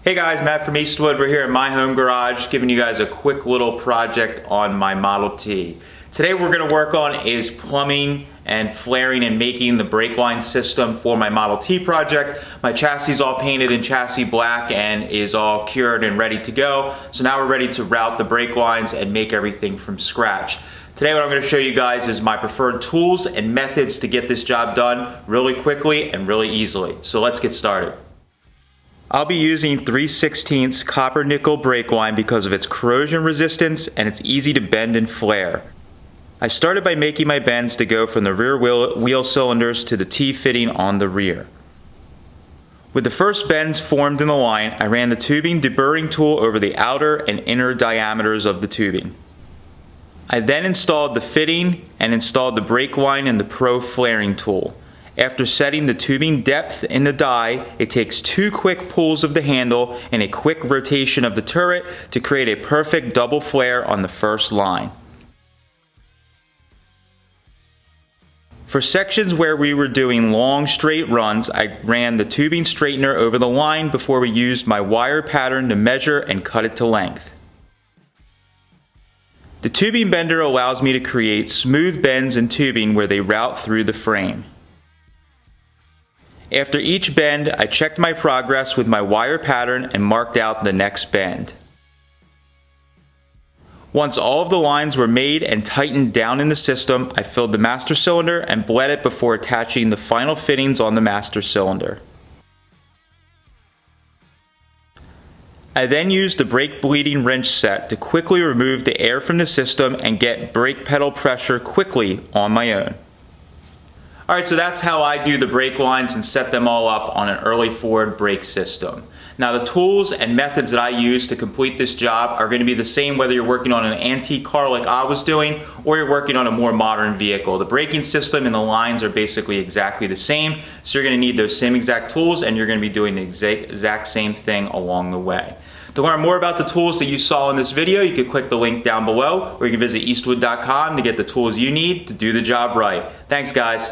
Hey guys, Matt from Eastwood. We're here at my home garage giving you guys a quick little project on my Model T. Today we're going to work on is plumbing and flaring and making the brake line system for my Model T project. My chassis is all painted in chassis black and is all cured and ready to go. So now we're ready to route the brake lines and make everything from scratch. Today what I'm going to show you guys is my preferred tools and methods to get this job done really quickly and really easily. So let's get started. I'll be using 3/16 copper nickel brake line because of its corrosion resistance and it's easy to bend and flare. I started by making my bends to go from the rear wheel cylinders to the T-fitting on the rear. With the first bends formed in the line, I ran the tubing deburring tool over the outer and inner diameters of the tubing. I then installed the fitting and installed the brake line and the Pro flaring tool. After setting the tubing depth in the die, it takes 2 quick pulls of the handle and a quick rotation of the turret to create a perfect double flare on the first line. For sections where we were doing long straight runs, I ran the tubing straightener over the line before we used my wire pattern to measure and cut it to length. The tubing bender allows me to create smooth bends in tubing where they route through the frame. After each bend, I checked my progress with my wire pattern and marked out the next bend. Once all of the lines were made and tightened down in the system, I filled the master cylinder and bled it before attaching the final fittings on the master cylinder. I then used the brake bleeding wrench set to quickly remove the air from the system and get brake pedal pressure quickly on my own. Alright, so that's how I do the brake lines and set them all up on an early Ford brake system. Now the tools and methods that I use to complete this job are going to be the same whether you're working on an antique car like I was doing or you're working on a more modern vehicle. The braking system and the lines are basically exactly the same, so you're going to need those same exact tools and you're going to be doing the exact same thing along the way. To learn more about the tools that you saw in this video, you can click the link down below or you can visit eastwood.com to get the tools you need to do the job right. Thanks guys.